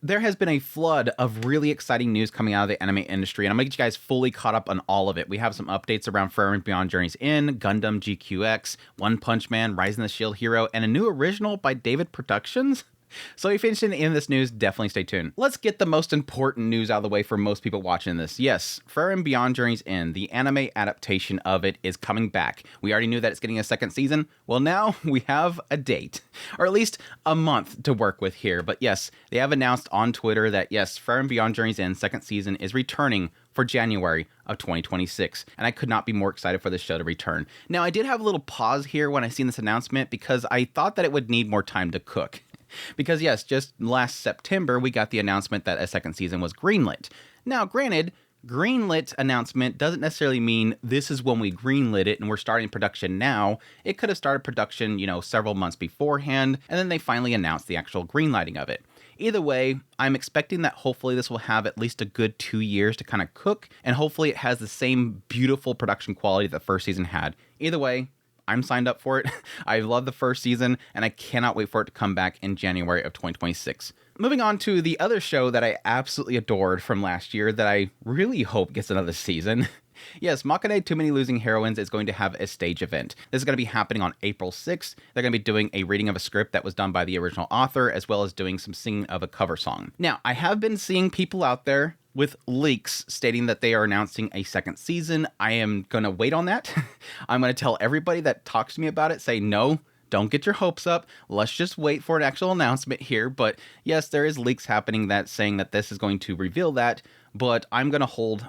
There has been a flood of really exciting news coming out of the anime industry, and I'm going to get you guys fully caught up on all of it. We have some updates around Frieren Beyond Journey's End, Gundam GQX, One Punch Man, Rising the Shield Hero, and a new original by David Productions. So if you're interested in this news, definitely stay tuned. Let's get the most important news out of the way for most people watching this. Yes, Frieren Beyond Journey's End, the anime adaptation of it, is coming back. We already knew that it's getting a second season. Well, now we have a date, or at least a month to work with here. But yes, they have announced on Twitter that yes, Frieren Beyond Journey's End second season is returning for January of 2026, and I could not be more excited for this show to return. Now, I did have a little pause here when I seen this announcement because I thought that it would need more time to cook. Because yes, just last September, we got the announcement that a second season was greenlit. Now, granted, greenlit announcement doesn't necessarily mean this is when we greenlit it and we're starting production now. It could have started production, several months beforehand, and then they finally announced the actual greenlighting of it. Either way, I'm expecting that hopefully this will have at least a good 2 years to kind of cook, and hopefully it has the same beautiful production quality that the first season had. Either way, I'm signed up for it. I love the first season, and I cannot wait for it to come back in January of 2026. Moving on to the other show that I absolutely adored from last year that I really hope gets another season. Yes, Makeine Too Many Losing Heroines is going to have a stage event. This is going to be happening on April 6th. They're going to be doing a reading of a script that was done by the original author, as well as doing some singing of a cover song. Now, I have been seeing people out there with leaks stating that they are announcing a second season. I am going to wait on that. I'm going to tell everybody that talks to me about it, say no. Don't get your hopes up. Let's just wait for an actual announcement here. But yes, there is leaks happening that saying that this is going to reveal that. But I'm going to hold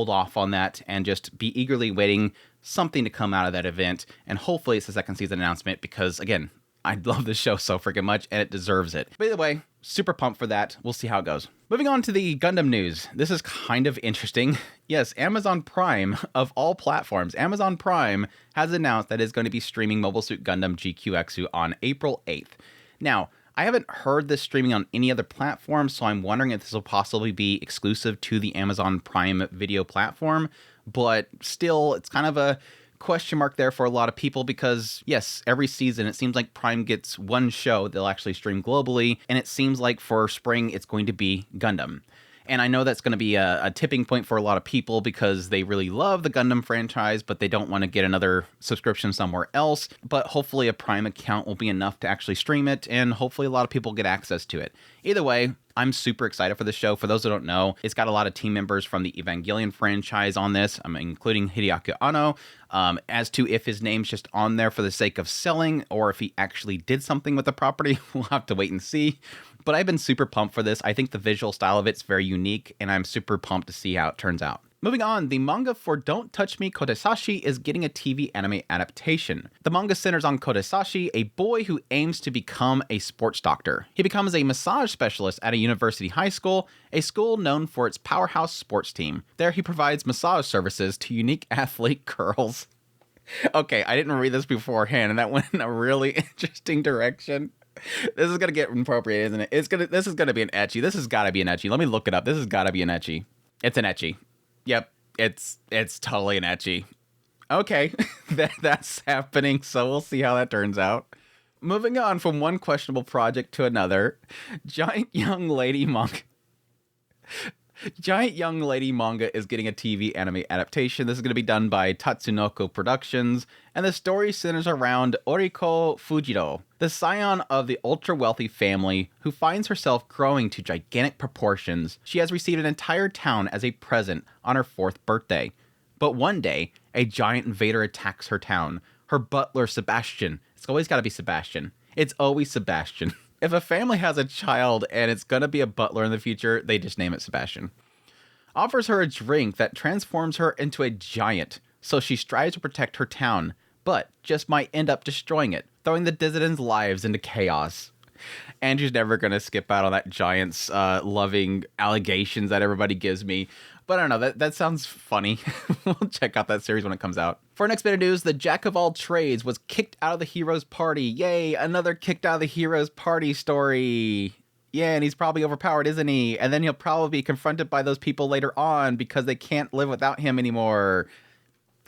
off on that and just be eagerly waiting something to come out of that event. And hopefully it's a second season announcement because, again, I love this show so freaking much and it deserves it. But either way, super pumped for that. We'll see how it goes. Moving on to the Gundam news. This is kind of interesting. Yes, Amazon Prime, of all platforms, Amazon Prime has announced that it's going to be streaming Mobile Suit Gundam GQX on April 8th. Now, I haven't heard this streaming on any other platform, so I'm wondering if this will possibly be exclusive to the Amazon Prime video platform. But still, it's kind of a question mark there for a lot of people because, yes, every season it seems like Prime gets one show they'll actually stream globally, and it seems like for spring it's going to be Gundam. And I know that's going to be a tipping point for a lot of people because they really love the Gundam franchise, but they don't want to get another subscription somewhere else. But hopefully a Prime account will be enough to actually stream it, and hopefully a lot of people get access to it. Either way, I'm super excited for the show. For those who don't know, it's got a lot of team members from the Evangelion franchise on this, including Hideaki Anno. As to if his name's just on there for the sake of selling or if he actually did something with the property, we'll have to wait and see. But I've been super pumped for this. I think the visual style of it's very unique, and I'm super pumped to see how it turns out. Moving on, the manga for Don't Touch Me Kotesashi is getting a TV anime adaptation. The manga centers on Kotesashi, a boy who aims to become a sports doctor. He becomes a massage specialist at a university high school, a school known for its powerhouse sports team. There he provides massage services to unique athlete girls. Okay, I didn't read this beforehand, and that went in a really interesting direction. This is gonna get inappropriate, isn't it? This is gonna be an ecchi. This has gotta be an ecchi. Let me look it up. This has gotta be an ecchi. It's an ecchi. Yep, it's totally an ecchi. Okay, that's happening, so we'll see how that turns out. Moving on from one questionable project to another, Giant Young Lady Manga is getting a TV anime adaptation. This is going to be done by Tatsunoko Productions, and the story centers around Oriko Fujiro, the scion of the ultra-wealthy family who finds herself growing to gigantic proportions. She has received an entire town as a present on her 4th birthday. But one day, a giant invader attacks her town. Her butler, Sebastian. It's always got to be Sebastian. It's always Sebastian. If a family has a child and it's going to be a butler in the future, they just name it Sebastian. Offers her a drink that transforms her into a giant, so she strives to protect her town, but just might end up destroying it, throwing the dissidents' lives into chaos. Andrew's never going to skip out on that giant's loving allegations that everybody gives me. But I don't know, that sounds funny. We'll check out that series when it comes out. For our next bit of news, the Jack of all trades was kicked out of the hero's party. Yay, another kicked out of the hero's party story. Yeah, and he's probably overpowered, isn't he? And then he'll probably be confronted by those people later on because they can't live without him anymore.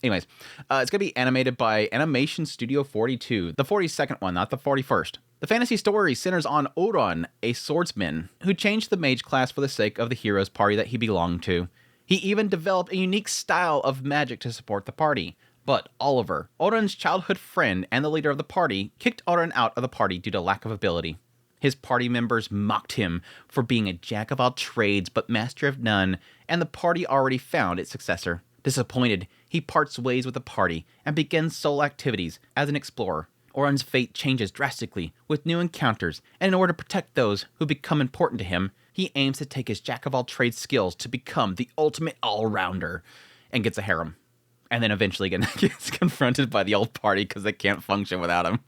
Anyways, it's going to be animated by Animation Studio 42. The 42nd one, not the 41st. The fantasy story centers on Oron, a swordsman, who changed the mage class for the sake of the hero's party that he belonged to. He even developed a unique style of magic to support the party. But Oliver, Oron's childhood friend and the leader of the party, kicked Oron out of the party due to lack of ability. His party members mocked him for being a jack of all trades but master of none, and the party already found its successor. Disappointed, he parts ways with the party and begins solo activities as an explorer. Oron's fate changes drastically with new encounters, and in order to protect those who become important to him, he aims to take his jack-of-all-trades skills to become the ultimate all-rounder, and gets a harem. And then eventually gets confronted by the old party because they can't function without him.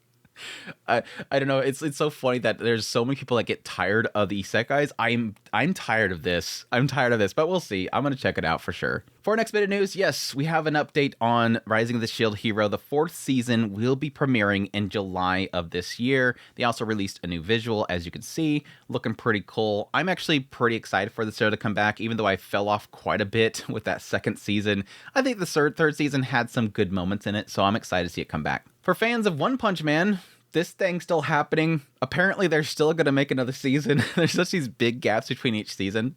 I don't know. It's so funny that there's so many people that get tired of the isekais. I'm tired of this. But we'll see. I'm gonna check it out for sure. For our next bit of news, yes, we have an update on Rising of the Shield Hero. The 4th season will be premiering in July of this year. They also released a new visual, as you can see, looking pretty cool. I'm actually pretty excited for the show to come back, even though I fell off quite a bit with that 2nd season. I think the third season had some good moments in it, so I'm excited to see it come back. For fans of One Punch Man, this thing's still happening. Apparently, they're still going to make another season. There's just these big gaps between each season.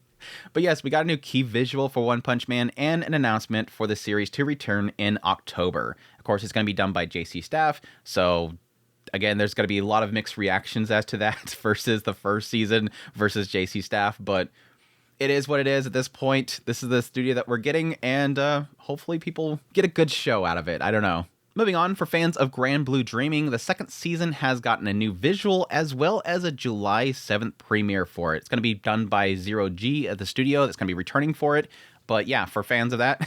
But yes, we got a new key visual for One Punch Man and an announcement for the series to return in October. Of course, it's going to be done by JC Staff, so again, there's going to be a lot of mixed reactions as to that versus the first season versus JC Staff, but it is what it is at this point. This is the studio that we're getting, and hopefully people get a good show out of it. I don't know. Moving on, for fans of Grand Blue Dreaming, the 2nd season has gotten a new visual as well as a July 7th premiere for it. It's going to be done by Zero G at the studio that's going to be returning for it. But yeah, for fans of that,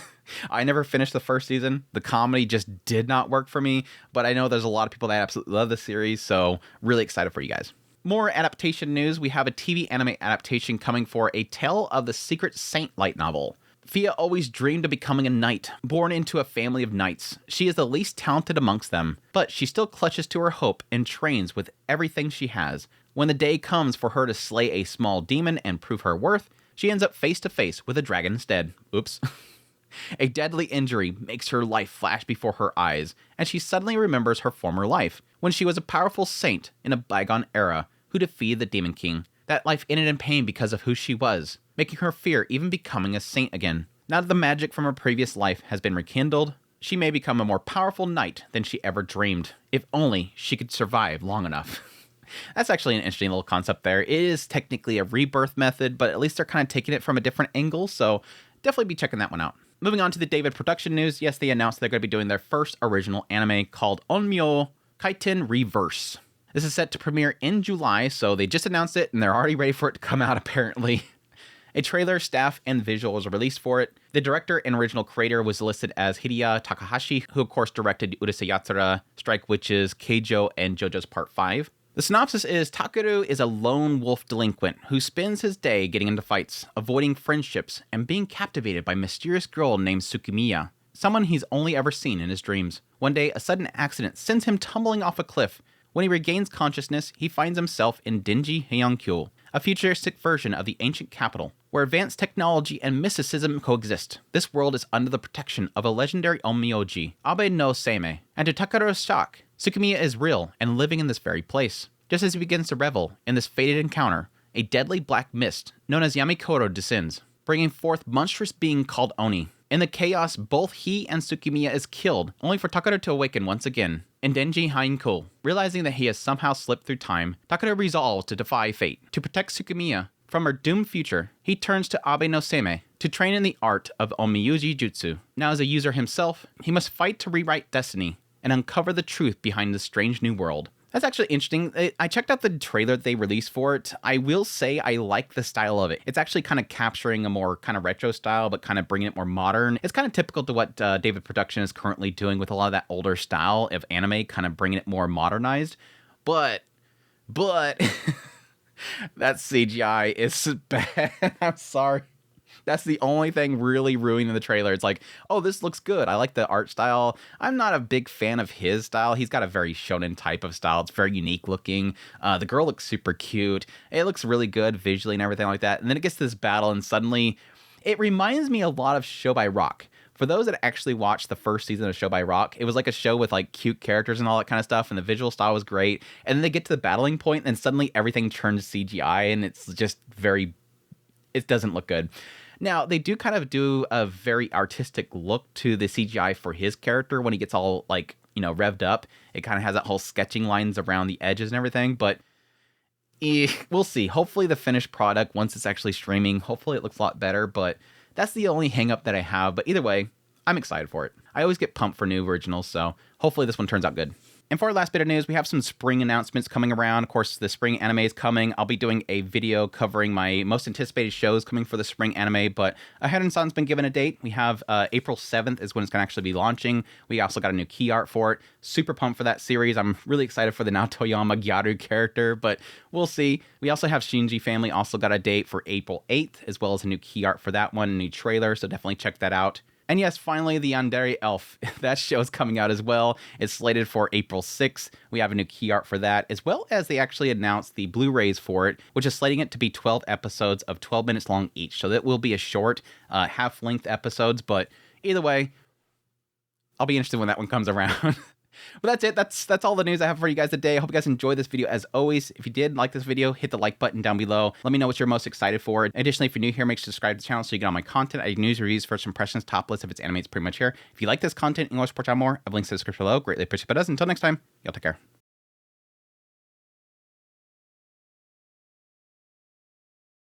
I never finished the first season. The comedy just did not work for me, but I know there's a lot of people that absolutely love the series, so really excited for you guys. More adaptation news. We have a TV anime adaptation coming for A Tale of the Secret Saint light novel. Fia always dreamed of becoming a knight, born into a family of knights. She is the least talented amongst them, but she still clutches to her hope and trains with everything she has. When the day comes for her to slay a small demon and prove her worth, she ends up face to face with a dragon instead. Oops. A deadly injury makes her life flash before her eyes, and she suddenly remembers her former life, when she was a powerful saint in a bygone era who defeated the Demon King. That life ended in pain because of who she was, making her fear even becoming a saint again. Now that the magic from her previous life has been rekindled, she may become a more powerful knight than she ever dreamed, if only she could survive long enough. That's actually an interesting little concept there. It is technically a rebirth method, but at least they're kind of taking it from a different angle, so definitely be checking that one out. Moving on to the David production news, yes, they announced they're going to be doing their first original anime called Onmyou Kaiten Reverse. This is set to premiere in July, so they just announced it, and they're already ready for it to come out, apparently. A trailer, staff, and visual was released for it. The director and original creator was listed as Hideya Takahashi, who of course directed Urusei Yatsura, Strike Witches, Keijo, and JoJo's Part 5. The synopsis is Takeru is a lone wolf delinquent who spends his day getting into fights, avoiding friendships, and being captivated by a mysterious girl named Tsukimiya, someone he's only ever seen in his dreams. One day, a sudden accident sends him tumbling off a cliff. When he regains consciousness, he finds himself in dingy Heian-kyo, a futuristic version of the ancient capital, where advanced technology and mysticism coexist. This world is under the protection of a legendary Onmyoji, Abe no Seimei, and to Takeru's shock, Tsukimiya is real and living in this very place. Just as he begins to revel in this fated encounter, a deadly black mist known as Yamikoro descends, bringing forth a monstrous being called Oni. In the chaos, both he and Tsukimiya is killed, only for Takeru to awaken once again. In Denji Hainko, realizing that he has somehow slipped through time, Takeru resolves to defy fate. To protect Tsukimiya from her doomed future, he turns to Abe no Seimei to train in the art of Onmyuji Jutsu. Now as a user himself, he must fight to rewrite destiny and uncover the truth behind this strange new world. That's actually interesting. I checked out the trailer they released for it. I will say I like the style of it. It's actually kind of capturing a more kind of retro style, but kind of bringing it more modern. It's kind of typical to what David Production is currently doing with a lot of that older style of anime, kind of bringing it more modernized. But that CGI is bad. I'm sorry. That's the only thing really ruining the trailer. It's like, oh, this looks good. I like the art style. I'm not a big fan of his style. He's got a very shonen type of style. It's very unique looking. The girl looks super cute. It looks really good visually and everything like that. And then it gets to this battle and suddenly it reminds me a lot of Show by Rock. For those that actually watched the first season of Show by Rock, it was like a show with like cute characters and all that kind of stuff, and the visual style was great. And then they get to the battling point, and suddenly everything turns CGI, and it's just it doesn't look good. Now, they do kind of do a very artistic look to the CGI for his character when he gets all, like, you know, revved up. It kind of has that whole sketching lines around the edges and everything, but we'll see. Hopefully the finished product, once it's actually streaming, hopefully it looks a lot better, but that's the only hang up that I have. But either way, I'm excited for it. I always get pumped for new originals, so hopefully this one turns out good. And for our last bit of news, we have some spring announcements coming around. Of course, the spring anime is coming. I'll be doing a video covering my most anticipated shows coming for the spring anime, but Aharen-san's been given a date. We have April 7th is when it's going to actually be launching. We also got a new key art for it. Super pumped for that series. I'm really excited for the Naotoyama Gyaru character, but we'll see. We also have Shiunji Family also got a date for April 8th, as well as a new key art for that one, a new trailer, so definitely check that out. And yes, finally, the Yandere Elf. That show is coming out as well. It's slated for April 6th. We have a new key art for that, as well as they actually announced the Blu-rays for it, which is slating it to be 12 episodes of 12 minutes long each. So that will be a short, half-length episodes, but either way, I'll be interested when that one comes around. But that's it. That's all the news I have for you guys today. I hope you guys enjoyed this video as always. If you did like this video, hit the like button down below. Let me know what you're most excited for. Additionally, if you're new here, make sure to subscribe to the channel so you get all my content. I do news, reviews, first impressions, top lists. If it's anime, it's pretty much here. If you like this content and you want to support out more, I have links in the description below. Greatly appreciate it. Until next time, y'all take care.